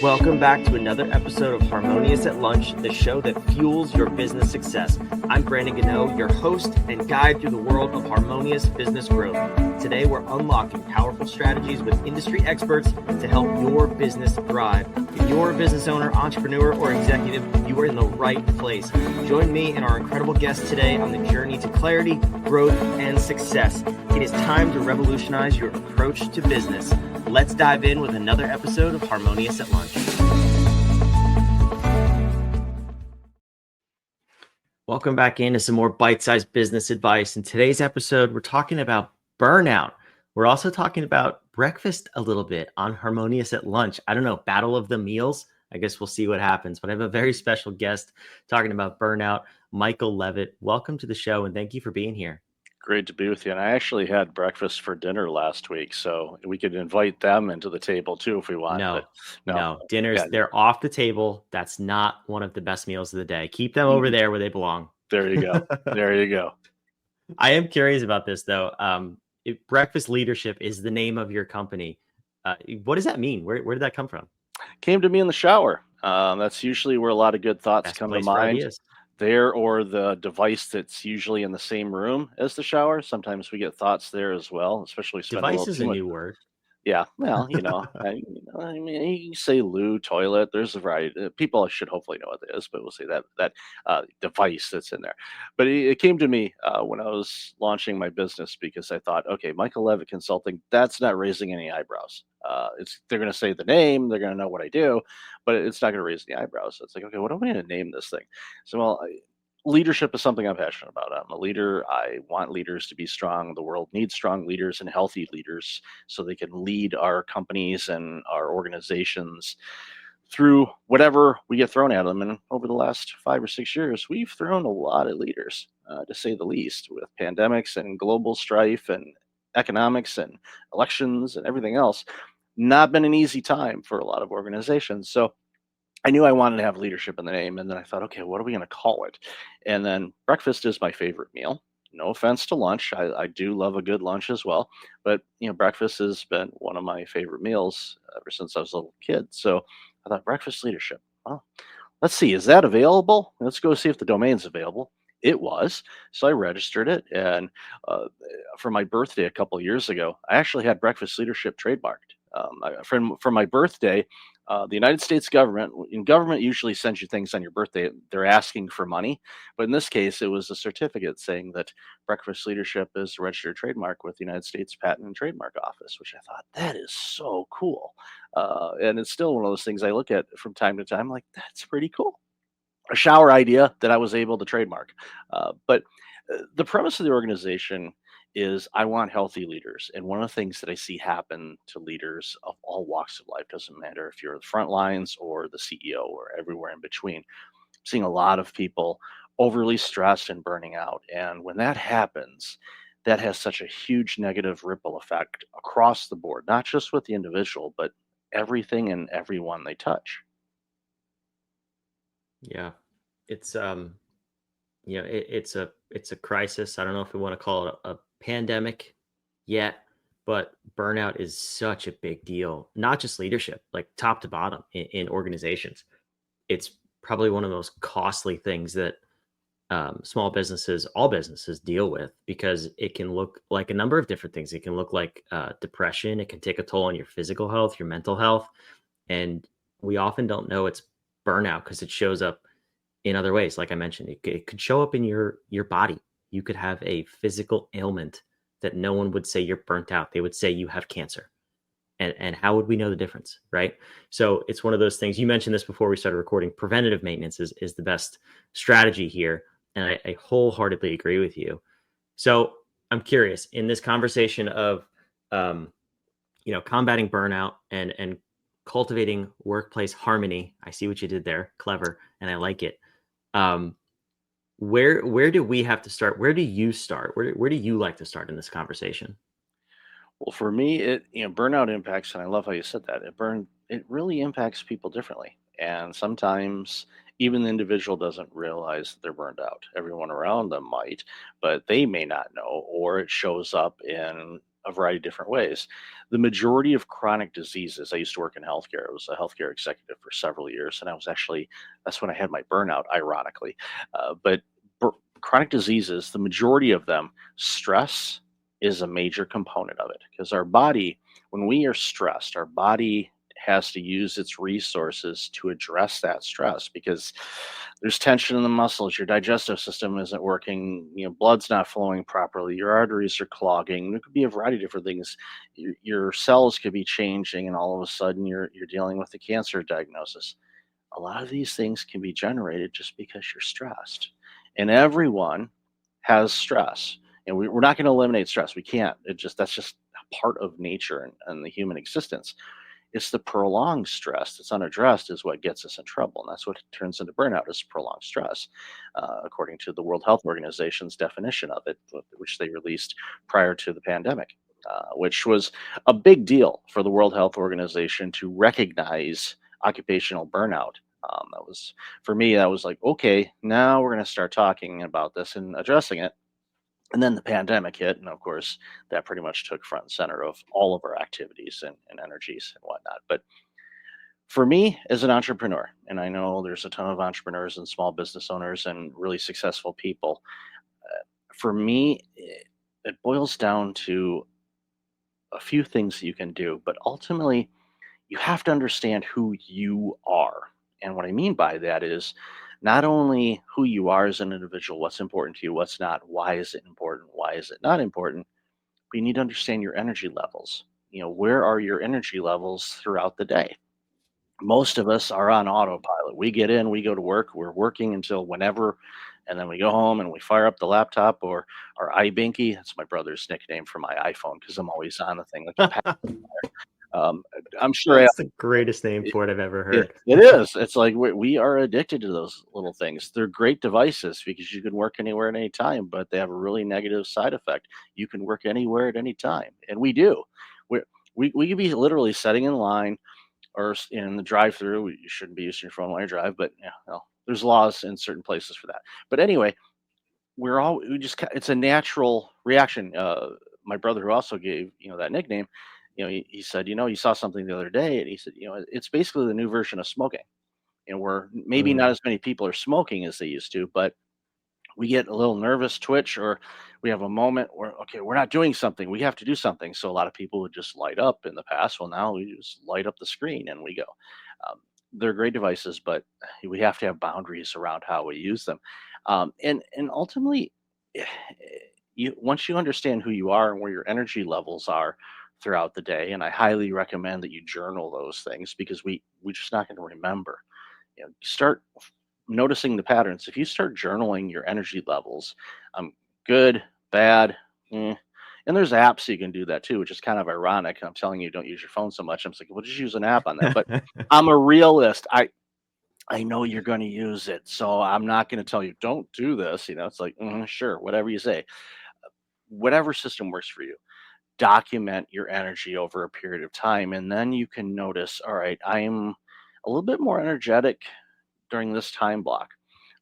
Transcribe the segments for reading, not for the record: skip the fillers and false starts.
Welcome back to another episode of Harmonious at Lunch, the show that fuels your business success. I'm Brandon Gano, your host and guide through the world of harmonious business growth. Today, we're unlocking powerful strategies with industry experts to help your business thrive. If you're a business owner, entrepreneur, or executive, you are in the right place. Join me and our incredible guest today on the journey to clarity, growth, and success. It is time to revolutionize your approach to business. Let's dive in with another episode of Harmonious at Lunch. Welcome back into some more bite-sized business advice. In today's episode, we're talking about burnout. We're also talking about breakfast a little bit on Harmonious at Lunch. I don't know, battle of the meals. I guess we'll see what happens. But I have a very special guest talking about burnout, Michael Levitt. Welcome to the show, and thank you for being here. Great to be with you. And I actually had breakfast for dinner last week, so we could invite them into the table too if we want. No, dinners, they're off the table. That's not one of the best meals of the day. Keep them over there where they belong. There you go. There you go. I am curious about this though. Breakfast Leadership is the name of your company. What does that mean? Where did that come from? Came to me in the shower. That's usually where a lot of good thoughts come to mind. There, or the device that's usually in the same room as the shower. Sometimes we get thoughts there as well, especially device is a new word. Yeah, well, I mean, you say loo, toilet. There's a variety. People should hopefully know what it is, but we'll say that device that's in there. But it came to me when I was launching my business because I thought, okay, Michael Levitt Consulting. That's not raising any eyebrows. They're going to say the name, they're going to know what I do, but it's not going to raise any eyebrows. So it's like, okay, what am I going to name this thing? So, leadership is something I'm passionate about. I'm a leader. I want leaders to be strong. The world needs strong leaders and healthy leaders so they can lead our companies and our organizations through whatever we get thrown at them. And over the last 5 or 6 years, we've thrown a lot at leaders, to say the least, with pandemics and global strife and economics and elections and everything else. Not been an easy time for a lot of organizations. So I knew I wanted to have leadership in the name. And then I thought, okay, what are we going to call it? And then breakfast is my favorite meal. No offense to lunch. I do love a good lunch as well. But, breakfast has been one of my favorite meals ever since I was a little kid. So I thought breakfast leadership. Well, let's see. Is that available? Let's go see if the domain's available. It was. So I registered it. And for my birthday a couple of years ago, I actually had breakfast leadership trademarked. For my birthday, the United States government usually sends you things on your birthday. They're asking for money. But in this case, it was a certificate saying that breakfast leadership is a registered trademark with the United States Patent and Trademark Office, which I thought, that is so cool. And it's still one of those things I look at from time to time, like, that's pretty cool. A shower idea that I was able to trademark. But the premise of the organization is I want healthy leaders. And one of the things that I see happen to leaders of all walks of life, doesn't matter if you're the front lines or the CEO or everywhere in between, I'm seeing a lot of people overly stressed and burning out. And when that happens, that has such a huge negative ripple effect across the board, not just with the individual, but everything and everyone they touch. Yeah, it's it's a crisis. I don't know if we want to call it a pandemic yet, but burnout is such a big deal. Not just leadership, like top to bottom in organizations. It's probably one of the most costly things that small businesses, all businesses, deal with, because it can look like a number of different things. It can look like depression. It can take a toll on your physical health, your mental health, and we often don't know it's burnout because it shows up in other ways. Like I mentioned, it could show up in your body. You could have a physical ailment that no one would say you're burnt out. They would say you have cancer. And how would we know the difference, right? So it's one of those things. You mentioned this before we started recording. Preventative maintenance is the best strategy here. And I wholeheartedly agree with you. So I'm curious, in this conversation of combating burnout and cultivating workplace harmony, I see what you did there. Clever. And I like it. Where do we have to start? Where do you start? Where do you like to start in this conversation? Well, for me, burnout impacts, and I love how you said that. It really impacts people differently, and sometimes even the individual doesn't realize they're burned out. Everyone around them might, but they may not know, or it shows up in a variety of different ways. The majority of chronic diseases, I used to work in healthcare. I was a healthcare executive for several years, and I was actually, that's when I had my burnout, ironically. But bur- chronic diseases, the majority of them, stress is a major component of it because our body, when we are stressed, our body has to use its resources to address that stress because there's tension in the muscles, your digestive system isn't working, blood's not flowing properly, your arteries are clogging. There could be a variety of different things. Your cells could be changing, and all of a sudden you're dealing with a cancer diagnosis. A lot of these things can be generated just because you're stressed. And everyone has stress. And we're not going to eliminate stress. We can't. That's just a part of nature and the human existence. It's the prolonged stress that's unaddressed is what gets us in trouble, and that's what turns into burnout is prolonged stress, according to the World Health Organization's definition of it, which they released prior to the pandemic, which was a big deal for the World Health Organization to recognize occupational burnout. That was for me. That was like, okay, now we're going to start talking about this and addressing it. And then the pandemic hit, and of course, that pretty much took front and center of all of our activities and energies and whatnot. But for me, as an entrepreneur, and I know there's a ton of entrepreneurs and small business owners and really successful people, for me, it boils down to a few things you can do, but ultimately, you have to understand who you are. And what I mean by that is not only who you are as an individual, what's important to you, what's not, why is it important, why is it not important, but you need to understand your energy levels. Where are your energy levels throughout the day? Most of us are on autopilot. We get in, we go to work, we're working until whenever, and then we go home and we fire up the laptop or our iBinky. That's my brother's nickname for my iPhone because I'm always on the thing like a um, I'm sure That's the greatest name for it I've ever heard. it is. It's like we are addicted to those little things. They're great devices because you can work anywhere at any time, but they have a really negative side effect. You can work anywhere at any time, and we do. We we could be literally setting in line or in the drive-through. You shouldn't be using your phone while you drive, but yeah, well, there's laws in certain places for that. But anyway, we just it's a natural reaction. My brother, who also gave that nickname, he said, he saw something the other day, and he said, it's basically the new version of smoking. Where maybe not Mm. as many people are smoking as they used to, but we get a little nervous twitch, or we have a moment where, okay, we're not doing something, we have to do something. So a lot of people would just light up in the past. Well, now we just light up the screen and we go. They're great devices, but we have to have boundaries around how we use them. And ultimately, eh, you once you understand who you are and where your energy levels are throughout the day, and I highly recommend that you journal those things because we're just not going to remember. Start noticing the patterns. If you start journaling your energy levels, good, bad, and there's apps you can do that too, which is kind of ironic. I'm telling you, don't use your phone so much. I'm just like, well, just use an app on that. But I'm a realist. I know you're going to use it, so I'm not going to tell you don't do this. It's like, sure, whatever you say, whatever system works for you. Document your energy over a period of time, and then you can notice, all right, I'm a little bit more energetic during this time block.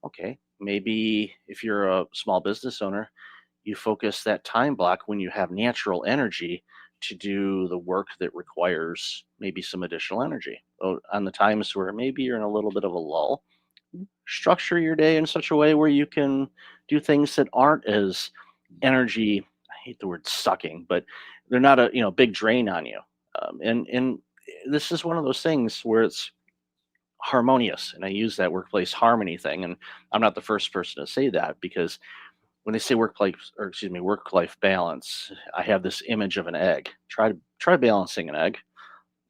Okay, maybe if you're a small business owner, you focus that time block when you have natural energy to do the work that requires maybe some additional energy. On the times where maybe you're in a little bit of a lull, structure your day in such a way where you can do things that aren't as energy, I hate the word sucking, but they're not a big drain on you. And this is one of those things where it's harmonious, and I use that workplace harmony thing. And I'm not the first person to say that because when they say work life balance, I have this image of an egg. Try balancing an egg.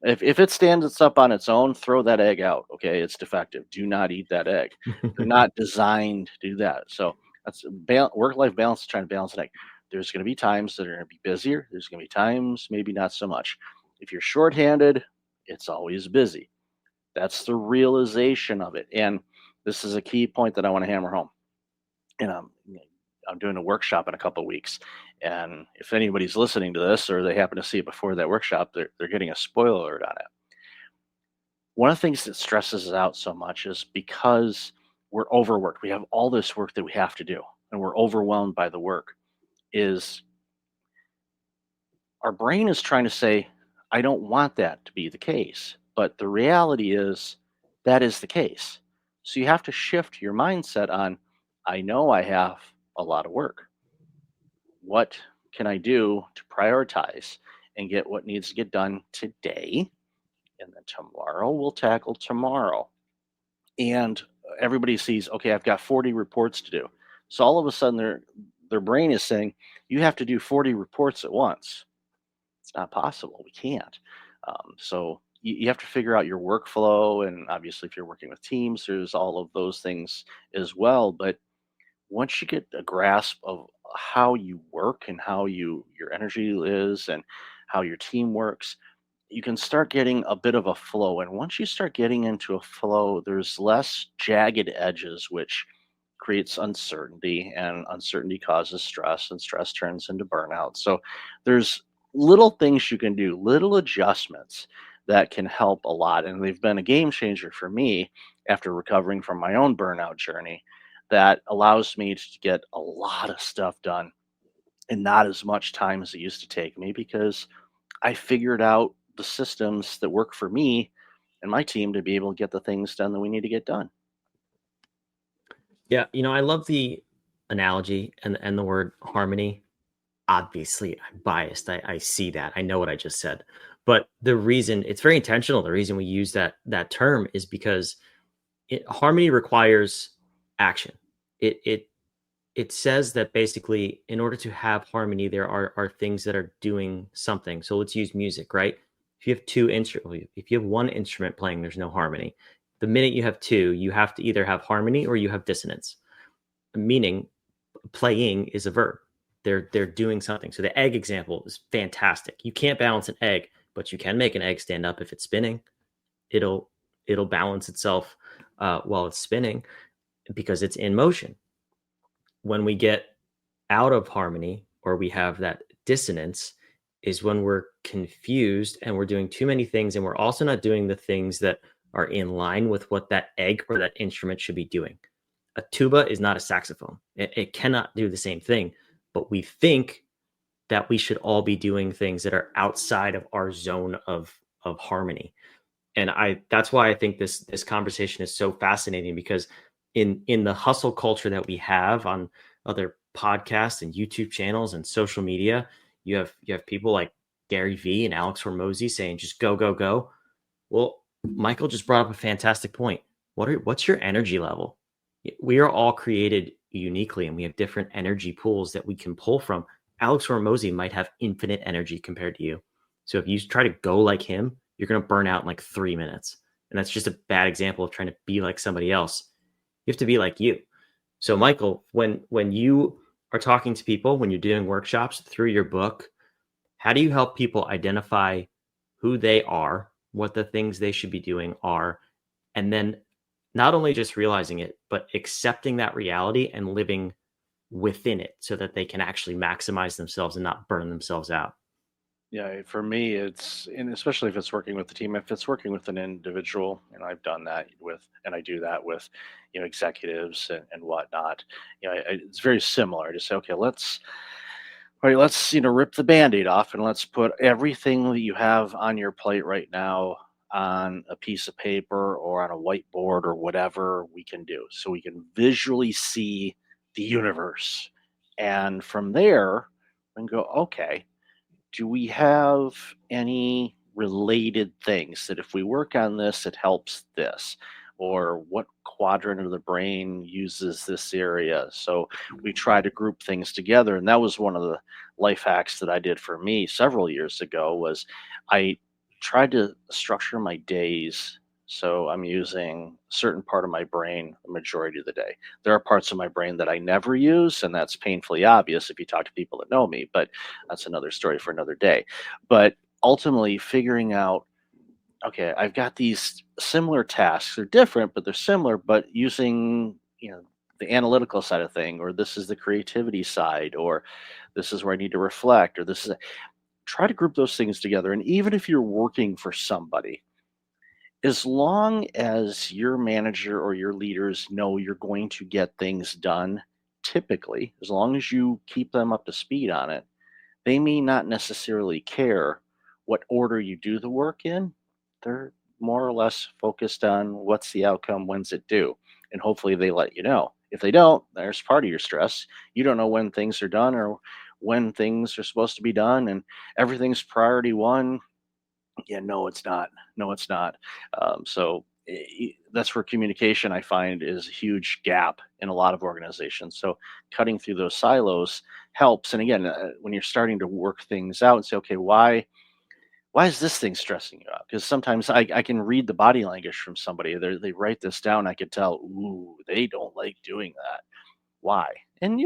If it stands up on its own, throw that egg out. Okay, it's defective. Do not eat that egg. They're not designed to do that. So that's work life balance is trying to balance an egg. There's going to be times that are going to be busier. There's going to be times maybe not so much. If you're shorthanded, it's always busy. That's the realization of it. And this is a key point that I want to hammer home. And I'm doing a workshop in a couple of weeks. And if anybody's listening to this or they happen to see it before that workshop, they're getting a spoiler alert on it. One of the things that stresses us out so much is because we're overworked. We have all this work that we have to do, and we're overwhelmed by the work. Is our brain is trying to say, I don't want that to be the case. But the reality is that is the case. So you have to shift your mindset on, I know I have a lot of work. What can I do to prioritize and get what needs to get done today? And then tomorrow we'll tackle tomorrow. And everybody sees, okay, I've got 40 reports to do. So all of a sudden their brain is saying, you have to do 40 reports at once. It's not possible. We can't. So you have to figure out your workflow. And obviously, if you're working with teams, there's all of those things as well. But once you get a grasp of how you work and how your energy is and how your team works, you can start getting a bit of a flow. And once you start getting into a flow, there's less jagged edges, which creates uncertainty, and uncertainty causes stress, and stress turns into burnout. So there's little things you can do, little adjustments that can help a lot. And they've been a game changer for me after recovering from my own burnout journey that allows me to get a lot of stuff done in not as much time as it used to take me because I figured out the systems that work for me and my team to be able to get the things done that we need to get done. Yeah, I love the analogy and the word harmony. Obviously, I'm biased. I see that. I know what I just said. But the reason it's very intentional, the reason we use that term is because harmony requires action. It it says that basically in order to have harmony, there are things that are doing something. So let's use music, right? If you have if you have one instrument playing, there's no harmony. The minute you have two, you have to either have harmony or you have dissonance. Meaning playing is a verb. They're doing something. So the egg example is fantastic. You can't balance an egg, but you can make an egg stand up if it's spinning. It'll it'll balance itself while it's spinning because it's in motion. When we get out of harmony or we have that dissonance is when we're confused and we're doing too many things and we're also not doing the things that are in line with what that egg or that instrument should be doing. A tuba is not a saxophone. It cannot do the same thing, but we think that we should all be doing things that are outside of our zone of harmony. And I that's why I think this conversation is so fascinating because in the hustle culture that we have on other podcasts and YouTube channels and social media, you have people like Gary Vee and Alex Hormozy saying just go go go. Well, Michael just brought up a fantastic point. What's your energy level? We are all created uniquely and we have different energy pools that we can pull from. Alex Hormozy might have infinite energy compared to you. So if you try to go like him, you're going to burn out in like 3 minutes. And that's just a bad example of trying to be like somebody else. You have to be like you. So Michael, when you are talking to people, when you're doing workshops through your book, how do you help people identify who they are, what the things they should be doing are, and then not only just realizing it, but accepting that reality and living within it so that they can actually maximize themselves and not burn themselves out? Yeah, for me, and especially if it's working with the team, if it's working with an individual, and I've done that with, and I do that with, executives and whatnot. It's very similar to say, okay, let's rip the band-aid off and let's put everything that you have on your plate right now on a piece of paper or on a whiteboard or whatever we can do, so we can visually see the universe, and from there, we can go, okay, do we have any related things that if we work on this, it helps this? Or what quadrant of the brain uses this area? So we try to group things together. And that was one of the life hacks that I did for me several years ago was I tried to structure my days. So I'm using a certain part of my brain the majority of the day. There are parts of my brain that I never use, and that's painfully obvious if you talk to people that know me. But that's another story for another day. But ultimately, figuring out, okay, I've got these similar tasks. They're different, but they're similar, but using, the analytical side of thing, or this is the creativity side, or this is where I need to reflect, or try to group those things together. And even if you're working for somebody, as long as your manager or your leaders know you're going to get things done, typically, as long as you keep them up to speed on it, they may not necessarily care what order you do the work in. They're more or less focused on what's the outcome, when's it due, and hopefully they let you know. If they don't, there's part of your stress. You don't know when things are done or when things are supposed to be done, and everything's priority one. Yeah, no, it's not. No, it's not. That's where communication, I find, is a huge gap in a lot of organizations. So cutting through those silos helps. And again, when you're starting to work things out and say, okay, why is this thing stressing you out? Because sometimes I can read the body language from somebody. They write this down. I could tell, ooh, they don't like doing that. Why? And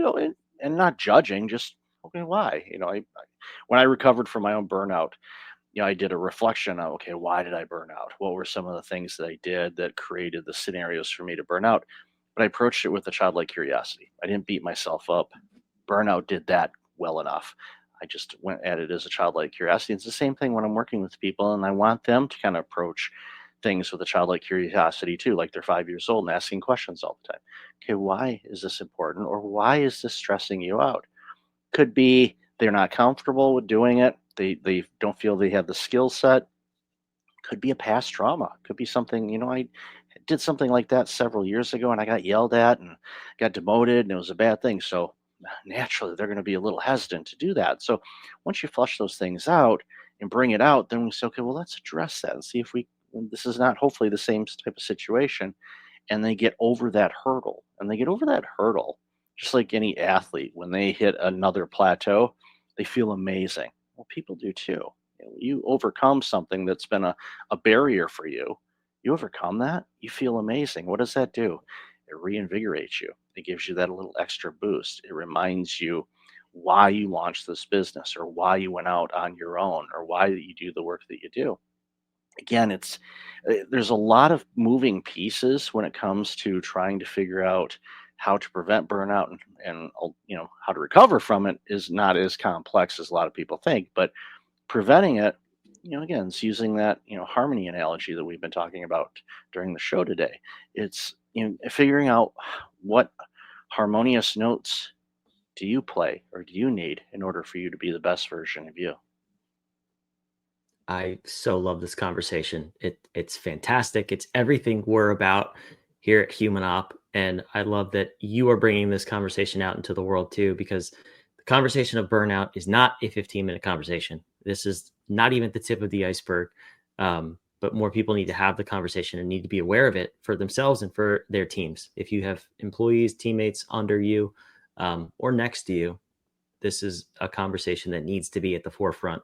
and not judging, just okay, why? When I recovered from my own burnout, I did a reflection of, okay, why did I burn out? What were some of the things that I did that created the scenarios for me to burn out? But I approached it with a childlike curiosity. I didn't beat myself up. Burnout did that well enough. I just went at it as a childlike curiosity. It's the same thing when I'm working with people and I want them to kind of approach things with a childlike curiosity too, like they're 5 years old and asking questions all the time. Okay, why is this important? Or why is this stressing you out? Could be they're not comfortable with doing it. They don't feel they have the skill set. Could be a past trauma. Could be something, I did something like that several years ago and I got yelled at and got demoted and it was a bad thing. So naturally they're going to be a little hesitant to do that. So once you flush those things out and bring it out, then we say, okay, well, let's address that and see if this is not hopefully the same type of situation, and they get over that hurdle. And they get over that hurdle, just like any athlete, when they hit another plateau, they feel amazing. Well, people do too. You overcome something that's been a barrier for you. You overcome that, you feel amazing. What does that do? It reinvigorates you. It gives you that little extra boost. It reminds you why you launched this business or why you went out on your own or why you do the work that you do. Again, there's a lot of moving pieces when it comes to trying to figure out how to prevent burnout, and how to recover from it is not as complex as a lot of people think. But preventing it, again, it's using that harmony analogy that we've been talking about during the show today. It's figuring out what harmonious notes do you play or do you need in order for you to be the best version of you. I so love this conversation. It's fantastic. It's everything we're about here at Human Op, and I love that you are bringing this conversation out into the world too. Because the conversation of burnout is not a 15-minute conversation. This is not even the tip of the iceberg. But more people need to have the conversation and need to be aware of it for themselves and for their teams. If you have employees, teammates under you, or next to you, this is a conversation that needs to be at the forefront,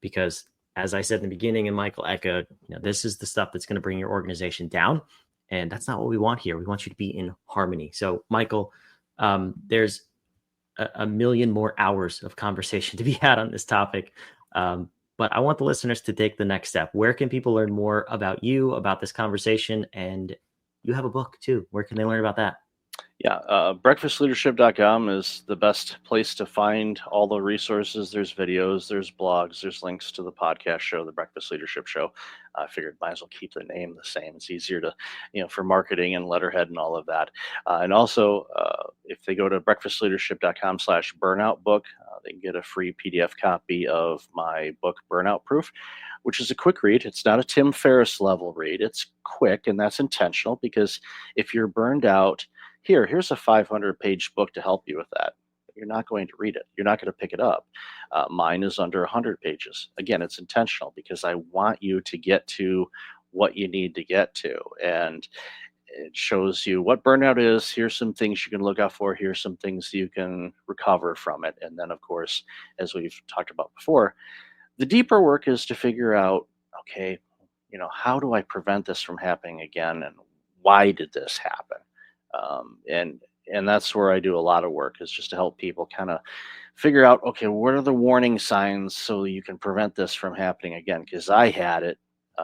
because as I said in the beginning and Michael echoed, this is the stuff that's going to bring your organization down. And that's not what we want here. We want you to be in harmony. So Michael, there's a million more hours of conversation to be had on this topic. But I want the listeners to take the next step. Where can people learn more about you, about this conversation? And you have a book too. Where can they learn about that? Yeah, breakfastleadership.com is the best place to find all the resources. There's videos, there's blogs, there's links to the podcast show, the Breakfast Leadership Show. I figured might as well keep the name the same. It's easier to, for marketing and letterhead and all of that. And also, if they go to breakfastleadership.com/burnout book, they can get a free PDF copy of my book, Burnout Proof, which is a quick read. It's not a Tim Ferriss level read. It's quick, and that's intentional because if you're burned out, here's a 500-page book to help you with that. You're not going to read it. You're not going to pick it up. Mine is under 100 pages. Again, it's intentional because I want you to get to what you need to get to. And it shows you what burnout is. Here's some things you can look out for. Here's some things you can recover from it. And then, of course, as we've talked about before, the deeper work is to figure out, okay, how do I prevent this from happening again? And why did this happen? And that's where I do a lot of work, is just to help people kind of figure out, okay, what are the warning signs so you can prevent this from happening again? Because I had it,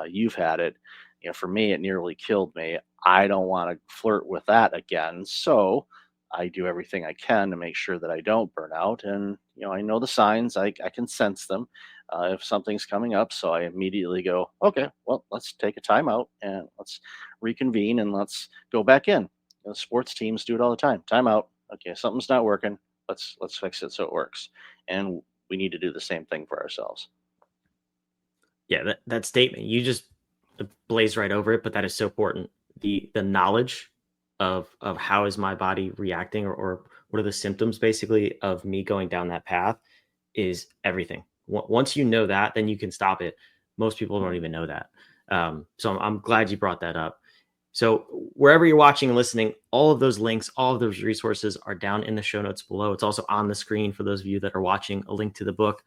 you've had it. For me, it nearly killed me. I don't want to flirt with that again. So I do everything I can to make sure that I don't burn out. And, I know the signs, I can sense them if something's coming up. So I immediately go, okay, well, let's take a timeout and let's reconvene and let's go back in. Sports teams do it all the time. Timeout. Okay, something's not working. Let's fix it so it works. And we need to do the same thing for ourselves. Yeah, that statement, you just blazed right over it, but that is so important. The knowledge of how is my body reacting, or what are the symptoms basically of me going down that path is everything. Once you know that, then you can stop it. Most people don't even know that. So I'm glad you brought that up. So wherever you're watching and listening, all of those links, all of those resources are down in the show notes below. It's also on the screen for those of you that are watching, a link to the book.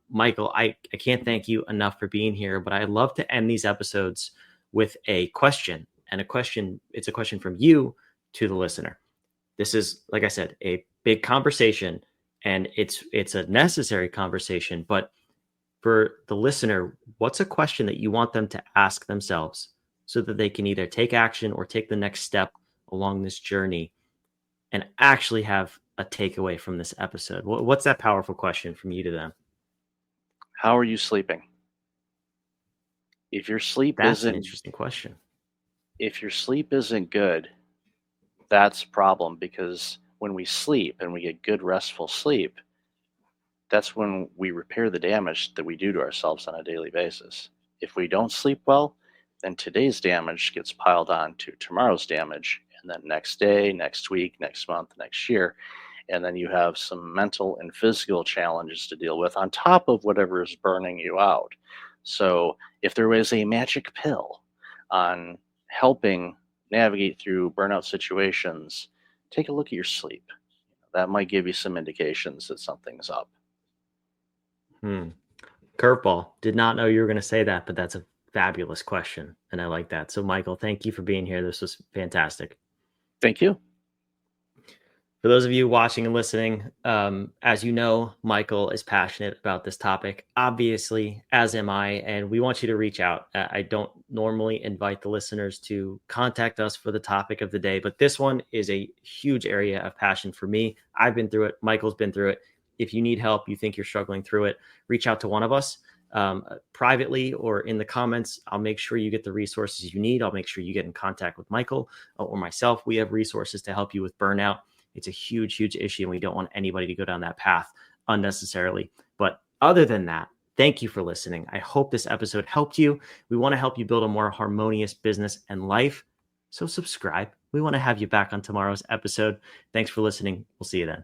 Michael, I can't thank you enough for being here, but I love to end these episodes with a question. And it's a question from you to the listener. This is, like I said, a big conversation, and it's a necessary conversation. But for the listener, what's a question that you want them to ask themselves so that they can either take action or take the next step along this journey and actually have a takeaway from this episode? What's that powerful question from you to them? How are you sleeping? If your sleep That's an isn't interesting question. if your sleep isn't good, that's a problem, because when we sleep and we get good restful sleep, that's when we repair the damage that we do to ourselves on a daily basis. If we don't sleep well, then today's damage gets piled on to tomorrow's damage, and then next day, next week, next month, next year. And then you have some mental and physical challenges to deal with on top of whatever is burning you out. So, if there was a magic pill on helping navigate through burnout situations, take a look at your sleep. That might give you some indications that something's up. Hmm. Curveball. Did not know you were going to say that, but that's a fabulous question. And I like that. So, Michael, thank you for being here. This was fantastic. Thank you. For those of you watching and listening, as you know, Michael is passionate about this topic, obviously, as am I, and we want you to reach out. I don't normally invite the listeners to contact us for the topic of the day, but this one is a huge area of passion for me. I've been through it. Michael's been through it. If you need help, you think you're struggling through it, reach out to one of us privately or in the comments. I'll make sure you get the resources you need. I'll make sure you get in contact with Michael or myself. We have resources to help you with burnout. It's a huge, huge issue, and we don't want anybody to go down that path unnecessarily. But other than that, thank you for listening. I hope this episode helped you. We want to help you build a more harmonious business and life. So subscribe. We want to have you back on tomorrow's episode. Thanks for listening. We'll see you then.